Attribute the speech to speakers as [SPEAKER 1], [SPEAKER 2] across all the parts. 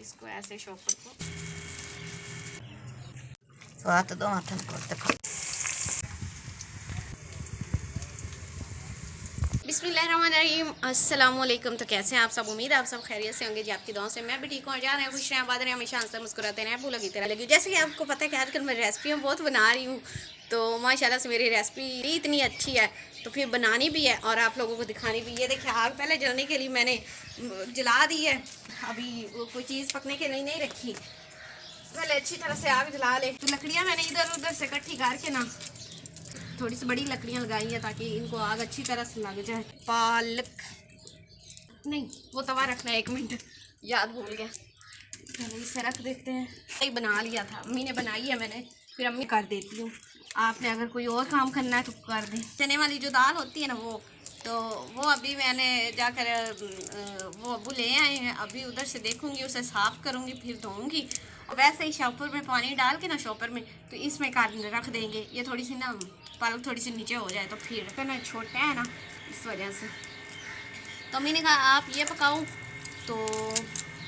[SPEAKER 1] इसको ऐसे शॉपर को
[SPEAKER 2] स्वाद दो हाथन को देखो।
[SPEAKER 1] बिस्मिल्लाहिर्रहमानिर्रहीम, अस्सलाम वालेकुम। तो कैसे हैं आप सब? उम्मीद है आप सब खैरियत से होंगे जी। आपकी दुआओं से मैं भी ठीक हूँ। जा रहे हैं खुश रहें, आबाद रहें, हमेशा हंसते मुस्कुराते रहें, भूल की तरह लगी। जैसे कि आपको पता है कि आजकल मैं रेसिपियाँ बहुत बना रही हूँ, तो माशाल्लाह से मेरी रेसिपी इतनी अच्छी है तो फिर बनानी भी है और आप लोगों को दिखानी भी। ये देखिए, आग पहले जलने के लिए मैंने जला दी है। अभी कोई चीज़ पकने के लिए नहीं रखी, पहले अच्छी तरह से आग जला ले। तो लकड़ियाँ मैंने इधर उधर से इकट्ठी करके ना थोड़ी सी बड़ी लकड़ियाँ लगाई है ताकि इनको आग अच्छी तरह से लग जाए। पालक नहीं, वो तवा रखना है, 1 मिनट याद भूल गया। पहले इसे रख देते हैं। यही बना लिया था, अम्मी ने बनाई है, मैंने फिर अम्मी कर देती हूँ। आपने अगर कोई और काम करना है तो कर दें। चने वाली जो दाल होती है ना वो अभी मैंने जाकर वो अबू ले आए हैं। अभी उधर से देखूँगी, उसे साफ़ करूँगी, फिर धोऊँगी और वैसे ही शॉपर में पानी डाल के ना शॉपर में तो इसमें रख देंगे। ये थोड़ी सी ना पालक थोड़ी सी नीचे हो जाए तो फिर ना छोटा है ना, इस वजह से। तो मैंने कहा आप ये पकाओ, तो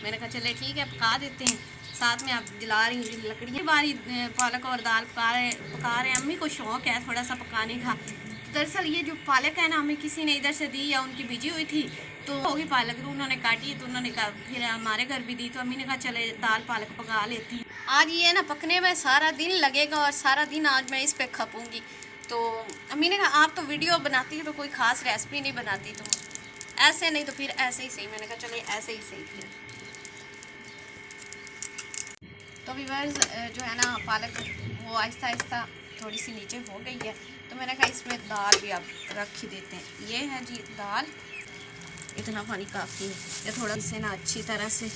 [SPEAKER 1] मैंने कहा चले ठीक है पका देते हैं। साथ में आप जला रही हैं लकड़ियाँ बारी पालक और दाल पका रहे हैं। अम्मी को शौक़ है थोड़ा सा पकाने का। दरअसल ये जो पालक है ना, हमें किसी ने इधर से दी या उनकी बीजी हुई थी तो होगी पालक, तो उन्होंने काटी तो उन्होंने कहा, फिर हमारे घर भी दी तो अम्मी ने कहा चले दाल पालक पका लेती हैं। आज ये ना पकने में सारा दिन लगेगा और सारा दिन आज मैं इस पर खपूँगी। तो अम्मी ने कहा आप तो वीडियो बनाती हो तो कोई ख़ास रेसिपी नहीं बनाती, तो ऐसे नहीं तो फिर ऐसे ही सही। मैंने कहा चलिए ऐसे ही सही फिर। तो व्यूअर्स जो है ना पालक वो आहिस्ता आहिस्ता थोड़ी सी नीचे हो गई है, तो मैंने कहा इसमें दाल भी आप रख ही देते हैं। ये है जी दाल, इतना पानी काफ़ी है। ये थोड़ा से ना अच्छी तरह से,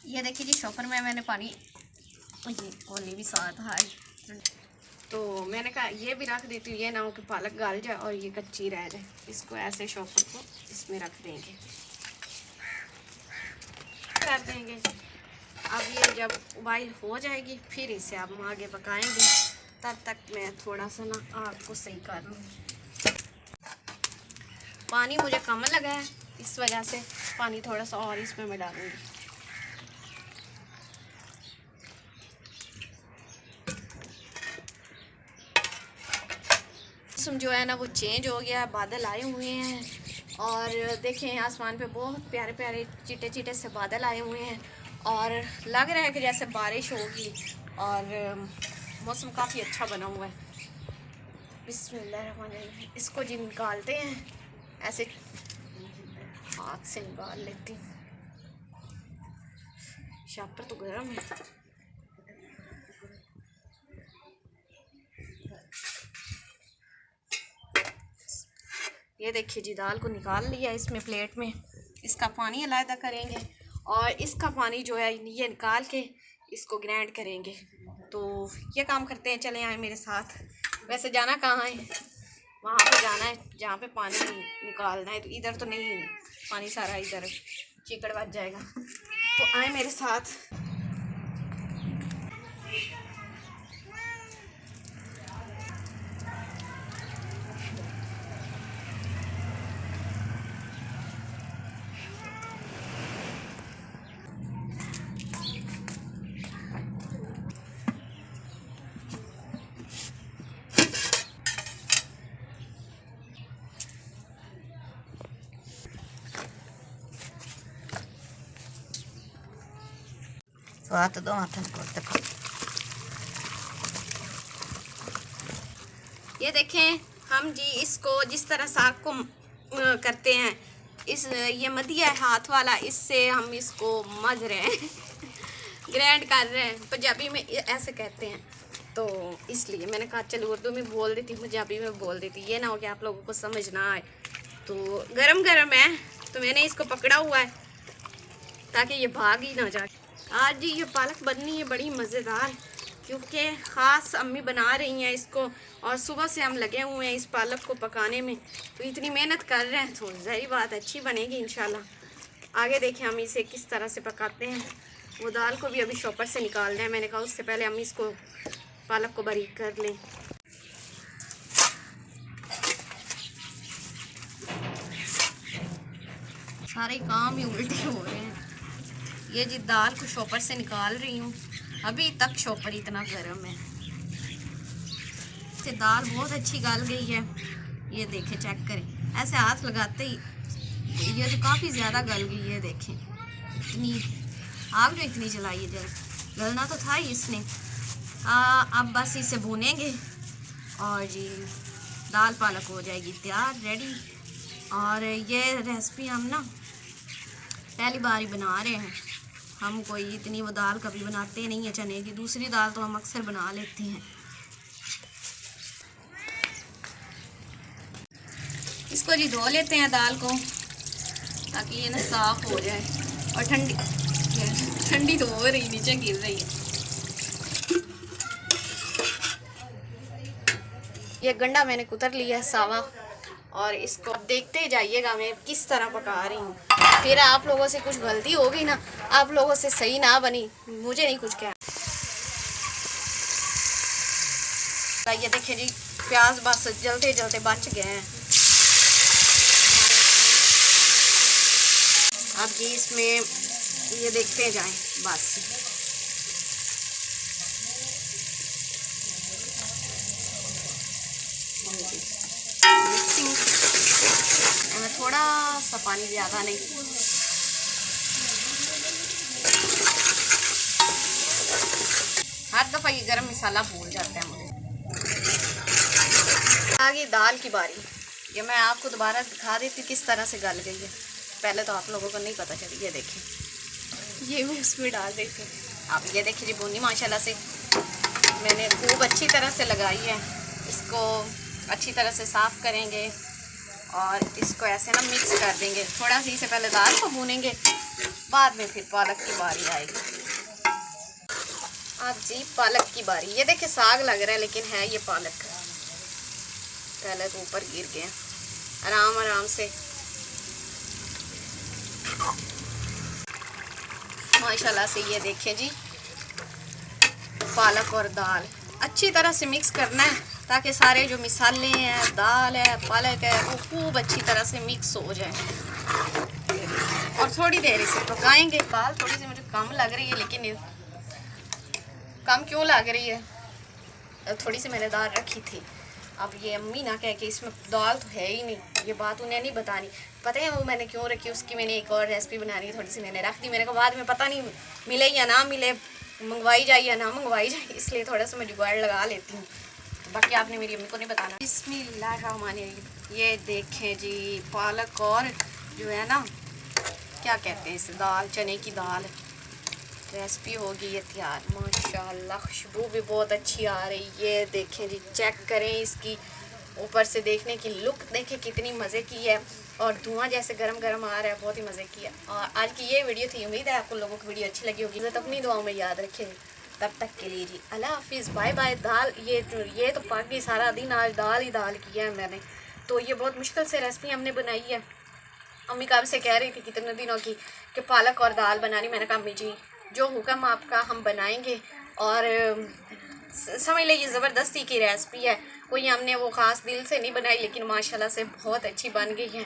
[SPEAKER 1] ये देखिए जी शॉपर में मैंने पानी, ये कोली भी साथ है, तो मैंने कहा ये भी रख देती हूँ, ये ना हो कि पालक गल जाए और ये कच्ची रह जाए। इसको ऐसे शॉपर को इसमें रख देंगे, कर देंगे। अब ये जब उबाइल हो जाएगी फिर इसे आप आगे पकाएंगे। तब तक मैं थोड़ा सा ना आग को सही कर लूँगी। पानी मुझे कम लगा है, इस वजह से पानी थोड़ा सा और इसमें मैं डालूँगी। मौसम जो है ना वो चेंज हो गया, बादल आए हुए हैं और देखें आसमान पे बहुत प्यारे प्यारे चिटे चिटे से बादल आए हुए हैं और लग रहा है कि जैसे बारिश होगी और मौसम काफ़ी अच्छा बना हुआ है। बिस्मिल्लाहिर्रहमानिर्रहीम। इसको जी निकालते हैं, ऐसे हाथ से निकाल लेती हूँ। शापर तो गर्म है। ये देखिए जी दाल को निकाल लिया इसमें प्लेट में। इसका पानी अलग करेंगे और इसका पानी जो है ये निकाल के इसको ग्राइंड करेंगे। तो ये काम करते हैं, चले आए मेरे साथ। वैसे जाना कहाँ है? वहाँ पे जाना है जहाँ पे पानी निकालना है, तो इधर तो नहीं, पानी सारा इधर चिकड़ बच जाएगा। तो आए मेरे साथ।
[SPEAKER 2] स्वाद दो हाथन को देखो।
[SPEAKER 1] ये देखें हम जी इसको जिस तरह साग को करते हैं, इस ये मदिया है हाथ वाला, इससे हम इसको मज रहे हैं ग्राइंड कर रहे हैं। पंजाबी में ऐसे कहते हैं, तो इसलिए मैंने कहा चलो उर्दू में बोल देती, पंजाबी में बोल देती, ये ना हो कि आप लोगों को समझ ना आए। तो गरम गरम है तो मैंने इसको पकड़ा हुआ है ताकि ये भाग ही ना जाए। आज जी ये पालक बननी है बड़ी मज़ेदार, क्योंकि ख़ास अम्मी बना रही हैं इसको और सुबह से हम लगे हुए हैं इस पालक को पकाने में। तो इतनी मेहनत कर रहे हैं तो ज़ाहिर बात अच्छी बनेगी इंशाल्लाह। आगे देखें हम इसे किस तरह से पकाते हैं। वो दाल को भी अभी शॉपर से निकालना है, मैंने कहा उससे पहले हम इसको पालक को बारीक कर लें। सारे काम ही उल्टे हो रहे हैं। ये जी दाल को शॉपर से निकाल रही हूँ, अभी तक शॉपर इतना गर्म है। इससे दाल बहुत अच्छी गल गई है। ये देखें, चेक करें, ऐसे हाथ लगाते ही ये तो काफ़ी ज़्यादा गल गई है। देखें इतनी आग जो इतनी जलाई है, जल गलना तो था ही इसने। अब बस इसे भूनेंगे और जी दाल पालक हो जाएगी तैयार, रेडी। और ये रेसिपी हम ना पहली बार ही बना रहे हैं। हम कोई इतनी वो दाल कभी बनाते नहीं है चने की, दूसरी दाल तो हम अक्सर बना लेते हैं। इसको जी धो लेते हैं दाल को, ताकि ये ना साफ हो जाए। और ठंडी तो हो रही, नीचे गिर रही है। ये गंडा मैंने कुतर लिया है सावा, और इसको अब देखते जाइएगा मैं किस तरह पका रही हूँ। फिर आप लोगों से कुछ गलती हो गई ना, आप लोगों से सही ना बनी, मुझे नहीं कुछ कहना। ये देखिए जी, प्याज बस जलते जलते बच गए हैं। अब जी इसमें ये देखते जाएं बस। मिक्सिंग में थोड़ा सा पानी, ज़्यादा नहीं। हर दफ़ा ये गरम मसाला भूल जाता है मुझे। आगे दाल की बारी, ये मैं आपको दोबारा दिखा देती हूँ किस तरह से गल गई है। पहले तो आप लोगों को नहीं पता चली। ये देखिए, ये मैं उसमें डाल देती हूँ। आप ये देखिए जी, भुनी माशाल्लाह से मैंने खूब अच्छी तरह से लगाई है। इसको अच्छी तरह से साफ़ करेंगे और इसको ऐसे ना मिक्स कर देंगे। थोड़ा सी से पहले दाल को भूनेंगे, बाद में फिर पालक की बारी आएगी। अब जी पालक की बारी, ये देखिए साग लग रहा है लेकिन है ये पालक। पहले तो ऊपर गिर गया, आराम आराम से। माशाल्लाह से ये देखें जी, पालक और दाल अच्छी तरह से मिक्स करना है, ताकि सारे जो मसाले हैं, दाल है, पालक है, वो खूब अच्छी तरह से मिक्स हो जाए। और थोड़ी देर इसे पकाएंगे। दाल थोड़ी सी मुझे कम लग रही है, लेकिन कम क्यों लग रही है, थोड़ी सी मैंने दाल रखी थी। अब ये अम्मी ना कह के इसमें दाल तो है ही नहीं, ये बात उन्हें नहीं बतानी। पता है वो मैंने क्यों रखी, उसकी मैंने एक और रेसिपी बनानी है, थोड़ी सी मैंने रख दी। मेरे को बाद में पता नहीं मिले या ना मिले, मंगवाई जाए या ना मंगवाई जाए, इसलिए थोड़ा सा मैं जुगाड़ लगा लेती हूँ। तो बाकी आपने मेरी अम्मी को नहीं बताना। बिस्मिल्लाहिर्रहमानिर्रहीम। ये देखें जी, पालक और जो है ना, क्या कहते हैं इसे, दाल, चने की दाल रेसिपी होगी ये तैयार। माशाल्लाह खुशबू भी बहुत अच्छी आ रही है। ये देखें जी, चेक करें इसकी ऊपर से देखने की लुक, देखें कितनी मज़े की है। और धुआं जैसे गरम गरम आ रहा है, बहुत ही मज़े की है। और आज की ये वीडियो थी, उम्मीद है आपको लोगों को वीडियो अच्छी लगी होगी। तो अपनी दुआओं में याद रखें। तब तक के लिए जी अल्लाह हाफिज़, बाय बाय। दाल ये तो पाकि सारा दिन आज दाल ही दाल किया है मैंने। तो ये बहुत मुश्किल से रेसिपी हमने बनाई है। अम्मी कब से कह रही थी कितने दिनों की कि पालक और दाल बनानी। मैंने कहा अम्मी जी जो हुक्म आपका हम बनाएंगे। और समझ लीजिए ज़बरदस्ती की रेसिपी है, कोई हमने वो ख़ास दिल से नहीं बनाई, लेकिन माशाल्लाह से बहुत अच्छी बन गई है।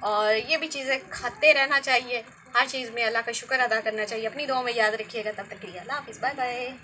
[SPEAKER 1] और ये भी चीज़ें खाते रहना चाहिए, हर चीज़ में अल्लाह का शुक्र अदा करना चाहिए। अपनी दुआ में याद रखिएगा। तब तक के लिए अल्लाह हाफिज़, बाय बाय।